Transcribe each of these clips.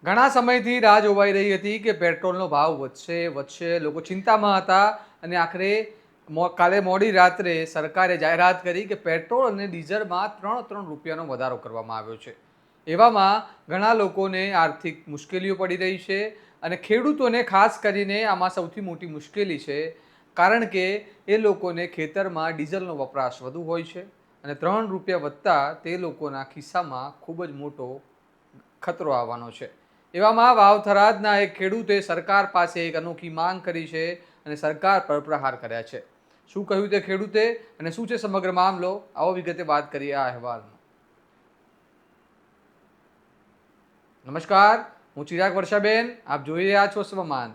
ઘણા સમયથી રાહ જોવાઈ રહી હતી કે પેટ્રોલનો ભાવ વધશે લોકો ચિંતામાં હતા અને આખરે કાલે મોડી રાત્રે સરકારે જાહેરાત કરી કે પેટ્રોલ અને ડીઝલમાં 3 રૂપિયાનો વધારો કરવામાં આવ્યો છે. એવામાં ઘણા લોકોને આર્થિક મુશ્કેલીઓ પડી રહી છે અને ખેડૂતોને ખાસ કરીને આમાં સૌથી મોટી મુશ્કેલી છે, કારણ કે એ લોકોને ખેતરમાં ડીઝલનો વપરાશ વધુ હોય છે અને 3 રૂપિયા વધતા તે લોકોના ખિસ્સામાં ખૂબ જ મોટો ખતરો આવવાનો છે. એવામાં વાવથરાદના એક ખેડૂતે સરકાર પાસે એક અનોખી માંગ કરી છે અને સરકાર પર પ્રહાર કર્યા છે. શું કહ્યું તે ખેડૂતે અને શું છે સમગ્ર મામલો, આવો વિગતે વાત કરીએ આ અહેવાલમાં. નમસ્કાર, હું ચિરાગ વર્ષાબેન, આપ જોઈ રહ્યા છો સ્વમાન.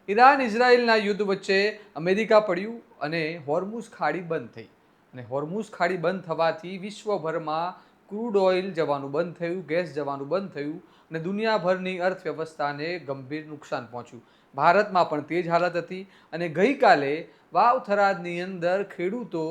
ઈરાન ઇઝરાયલના યુદ્ધ વચ્ચે અમેરિકા પડ્યું અને હોર્મુઝ ખાડી બંધ થઈ અને હોર્મુઝ ખાડી બંધ થવાથી વિશ્વભરમાં ક્રૂડ ઓઇલ જવાનું બંધ થયું, ગેસ જવાનું બંધ થયું અને દુનિયાભરની અર્થવ્યવસ્થાને ગંભીર નુકસાન પહોંચ્યું. ભારતમાં પણ તે જ હાલત હતી અને ગઈકાલે વાવથરાદની અંદર ખેડૂતો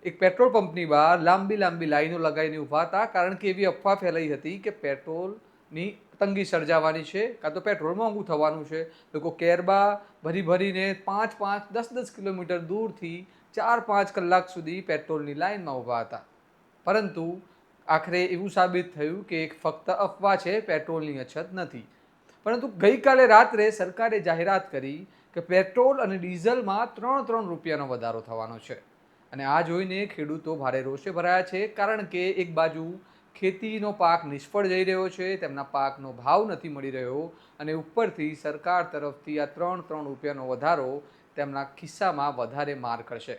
એક પેટ્રોલ પંપની બહાર લાંબી લાંબી લાઈનો લગાવીને ઊભા હતા, કારણ કે એવી અફવા ફેલાઈ હતી કે પેટ્રોલની તંગી સર્જાવાની છે, કાં તો પેટ્રોલ મોંઘું થવાનું છે. લોકો કેરબા ભરીને 5-5, 10-10 કિલોમીટર દૂરથી 4-5 કલાક સુધી પેટ્રોલની લાઈનમાં ઊભા હતા. પરંતુ આખરે એવું સાબિત થયું કે ફક્ત અફવા છે, પેટ્રોલની અછત નથી. પરંતુ ગઈકાલે રાત્રે સરકારે જાહેરાત કરી કે પેટ્રોલ અને ડીઝલમાં 3 રૂપિયાનો વધારો થવાનો છે અને આ જોઈને ખેડૂતો ભારે રોષે ભરાયા છે, કારણ કે એક બાજુ ખેતીનો પાક નિષ્ફળ જઈ રહ્યો છે, તેમના પાકનો ભાવ નથી મળી રહ્યો અને ઉપરથી સરકાર તરફથી આ 3 રૂપિયાનો વધારો તેમના ખિસ્સામાં વધારે માર કરશે.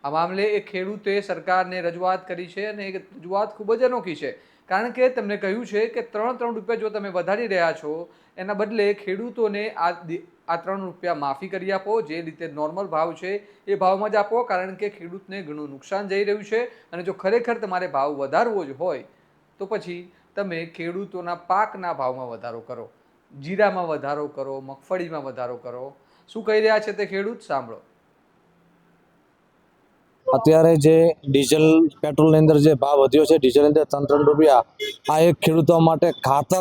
આ મામલે એક ખેડૂતે સરકારને રજૂઆત કરી છે અને એ રજૂઆત ખૂબ જ અનોખી છે, કારણ કે તેમણે કહ્યું છે કે 3 રૂપિયા જો તમે વધારી રહ્યા છો, એના બદલે ખેડૂતોને આ 3 રૂપિયા માફી કરી આપો, જે રીતે નોર્મલ ભાવ છે એ ભાવમાં જ આપો, કારણ કે ખેડૂતને ઘણું નુકસાન જઈ રહ્યું છે અને જો ખરેખર તમારે ભાવ વધારવો જ હોય તો પછી તમે ખેડૂતોના પાકના ભાવમાં વધારો કરો, જીરામાં વધારો કરો, મગફળીમાં વધારો કરો. શું કહી રહ્યા છે તે ખેડૂત, સાંભળો. અત્યારે જે ડીઝલ પેટ્રોલની અંદર જે ભાવ વધ્યો છે, ડીઝલની અંદર 3 રૂપિયા, આ એક ખેડૂતો માટે ઘાતક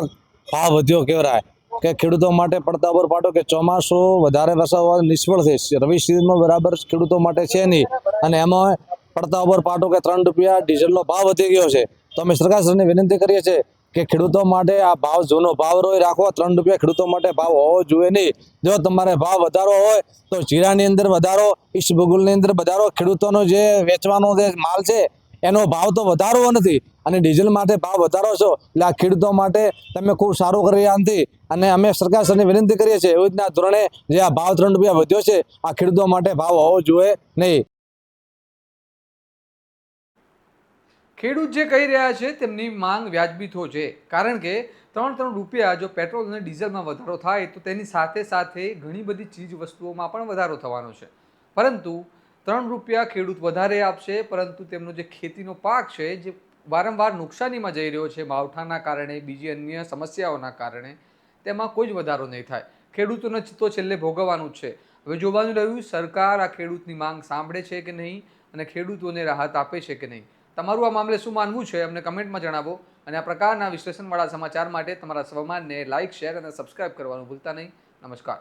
ભાવ વધ્યો કહેવાય. કે ખેડૂતો માટે પડતા ઉપર પાડો કે ચોમાસું વધારે વરસાદ નિષ્ફળ થઈ, રવિ સિઝનમાં બરાબર ખેડૂતો માટે છે નહીં અને એમાં પડતા ઉપર પાડો કે 3 રૂપિયા ડીઝલનો ભાવ વધી ગયો છે. તો અમે સરકારશ્રીને વિનંતી કરીએ છીએ કે ખેડૂતો માટે આ ભાવ જૂનો ભાવ રાખો. 3 રૂપિયા ખેડૂતો માટે ભાવ હોવો જોઈએ નહીં. જો તમારે ભાવ વધારો હોય તો જીરાની અંદર વધારો, ઈસબગુલની અંદર વધારો. ખેડૂતોનો જે વેચવાનો જે માલ છે એનો ભાવ તો વધારવો નથી અને ડીઝલ માટે ભાવ વધારો છો, એટલે આ ખેડૂતો માટે તમે ખૂબ સારું કરી નથી અને અમે સરકારશ્રીને વિનંતી કરીએ છીએ એવી રીતના ધોરણે જે આ ભાવ 3 રૂપિયા વધ્યો છે, આ ખેડૂતો માટે ભાવ હોવો જોઈએ નહીં. ખેડૂત જે કહી રહ્યા છે તેમની માંગ વ્યાજબી તો છે, કારણ કે 3 રૂપિયા જો પેટ્રોલ અને ડીઝલમાં વધારો થાય તો તેની સાથે સાથે ઘણી બધી ચીજ વસ્તુઓમાં પણ વધારો થવાનો છે. પરંતુ 3 રૂપિયા ખેડૂત વધારે આપશે, પરંતુ તેમનો જે ખેતીનો પાક છે, જે વારંવાર નુકસાનીમાં જઈ રહ્યો છે માવઠાના કારણે, બીજી અન્ય સમસ્યાઓના કારણે, તેમાં કોઈ જ વધારો નહીં થાય. ખેડૂતોને તો છેલ્લે ભોગવવાનું જ છે. હવે જોવાનું રહ્યું સરકાર આ ખેડૂતની માંગ સાંભળે છે કે નહીં અને ખેડૂતોને રાહત આપે છે કે નહીં. તમારું આ મામલે શું માનવું છે અમને કમેન્ટમાં જણાવો અને આ પ્રકારના વિશ્લેષણવાળા સમાચાર માટે તમારા સ્વમાનને લાઇક, શેર અને સબસ્ક્રાઇબ કરવાનું ભૂલતા નહીં. નમસ્કાર.